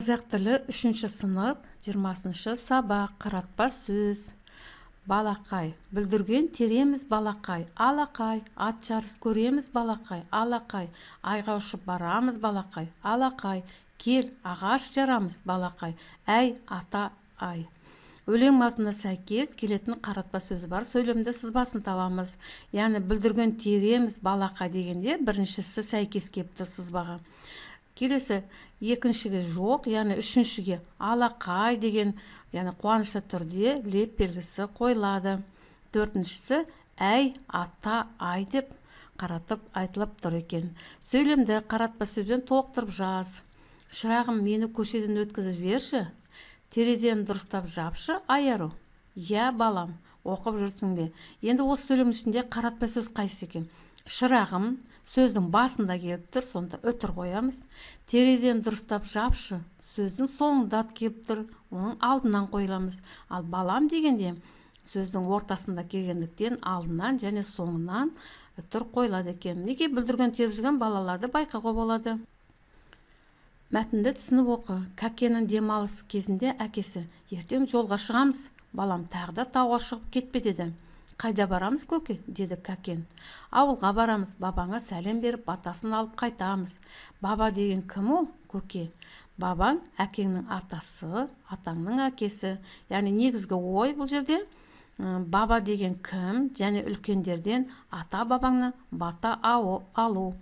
Қазақ тілі 3 сынып 20 сабақ қаратпа сөз. Балақай, бүлдірген тереміз балақай, алақай, ат жарыс көреміз балақай, алақай, айға ұшып барамыз балақай, алақай, кел ағаш жарамыз балақай, әй ата ай. Өлең мазмұнына сәйкес келетін қаратпа сөзі бар. Сөйлемді сызбасын табамыз. Яғни бүлдірген тереміз балақай дегенде біріншісі сәйкес келіп тұр сызбаға. Келесі екіншіге жоқ, яғни үшіншіге алақай деген, яғни қуанышты түрде леп белгісі қойылады. Төртіншісі әй ата ай деп қаратып айтылып тұр екен. Сөйлемді қаратпа сөзбен толықтырып жаз. Шырағым, мені көшеден өткізіп жіберші. Терезені дұрыстап жапшы, айару. Я балам, оқып жүрсің бе? Енді осы сөйлемнің ішінде қаратпа сөз қайсы екен? Шырағым сөздің басында келіп тұр, сонда өтір қоямыз. Терезені дұрыстап жапшы сөздің соңында келіп тұр, оның алдынан қойыламыз. Ал балам дегенде сөздің ортасында келгендіктен алдынан және соңынан өтір қойылады екен. Неге бүлдірген теріп жүрген балаларды байқауға болады. Мәтінді түсініп оқы. Кәкенің демалыс кезінде әкесі: ертең жолға шығамыз, балам тағы да тауға шығып кетпе деді. Қайда барамыз көке? Деді Кәкен. Ауылға барамыз, бабаңа сәлем беріп батасын алып қайтамыз. Баба деген кім ол? Көке. Бабаң әкеңнің атасы, атаңның әкесі. Яғни негізгі ой бұл жерде баба деген кім, және үлкендерден ата бабаңны бата алу.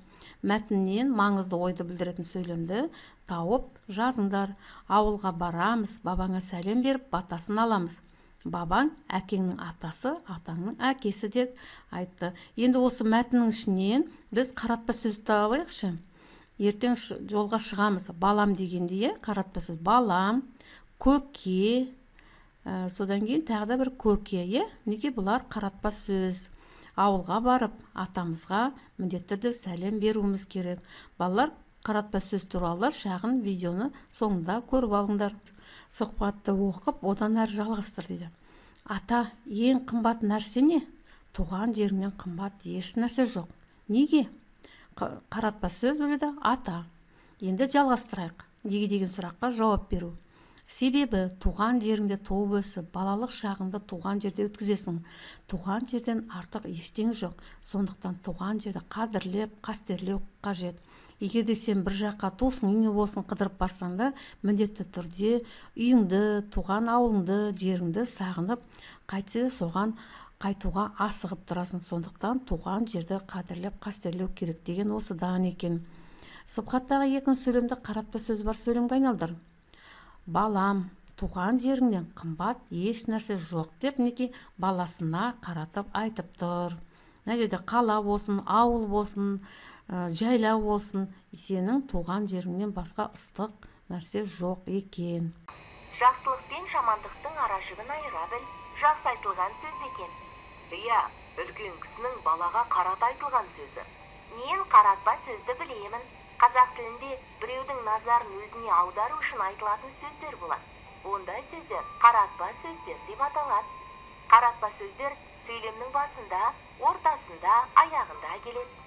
Мәтіннен маңызды ойды білдіретін сөйлемді тауып жазыңдар. Ауылға барамыз, бабаңа сәлем беріп батасын аламыз. Бабаң әкеңнің атасы, атаңның әкесі деп айтты. Енді осы мәтіннің ішінен біз қаратпа сөз табайықшы. Ертең жолға шығамыз. Балам дегенде қаратпа сөз балам, көке, содан кейін тағы да бір көке. Неге бұлар қаратпа сөз? Ауылға барып, атамызға міндетті түрде сәлем беруіміз керек. Балалар, қаратпа сөз туралы шағын видеоны соңында көріп алыңдар. Сұхбатты оқып, одан әрі жалғастыр дейді. Ата, ең қымбат нәрсе не? Туған жеріңнен қымбат еш нәрсе жоқ. Неге? Қаратпа сөз burada ата. Енді жалғастырайық. Неге деген сұраққа жауап беру. Себебі туған жеріңде туып өсіп, балалық шағыңды туған жерде өткізесің. Туған жерден артық ештеңе жоқ. Сондықтан туған жерді қадірлеп, қастерлеу қажет. Егер де сен бір жаққа туысың үйіңе болсын қыдырып барсаң да, міндетті түрде үйіңді, туған ауылыңды, жеріңді сағынып, қайтсе соған қайтуға асығып тұрасың. Сондықтан туған жерді қадірлеп, қастерлеу керек деген осыдан екен. Сұхбаттағы екінші сөйлемде қаратпа сөз бар сөйлемге айналдыр. Балам, туған жеріңнен қымбат еш нәрсе жоқ деп неге баласына қаратып айтып тұр. Мына жерде қала болсын, ауыл болсын, жайлау болсын, сенің туған жеріңнен басқа ыстық нәрсе жоқ екен. Жақсылық пен жамандықтың ара-жігін айыра біл. Жақсы айтылған сөз екен. Иә, үлкен кісінің балаға қарат айтылған сөзі. Мен қаратпа сөзді білемін. Қазақ тілінде біреудің назарын өзіне аудару үшін айтылатын сөздер болады. Ондай сөздер қаратпа сөздер деп аталады. Қаратпа сөздер сөйлемнің басында, ортасында, аяғында келеді.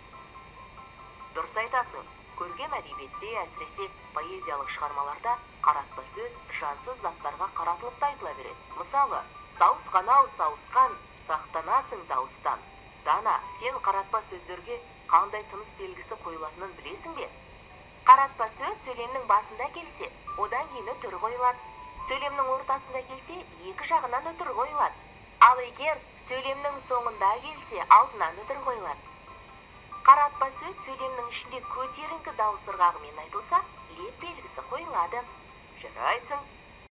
Дұрыс айтасың. Көркем әдебиетте, әсіресе поэзиялық шығармаларда қаратпа сөз жансыз заттарға қаратылып айтыла береді. Мысалы, сауысқан-ау сауысқан, сақтанасың дауыстан. Дана, сен қаратпа сөздерге қандай тыныс белгісі қойылатынын білесің бе? Қаратпа сөз сөйлемнің басында келсе, одан кейін үтір қойылады. Сөйлемнің ортасында келсе, екі жағынан үтір қойылады. Ал егер сөйлемнің соңында келсе, алдынан үтір қойылады. Қаратпа сөз сөйлемнің ішінде көтеріңкі дауыс ырғағымен айтылса, леп белгісі қойылады. Жарайсың.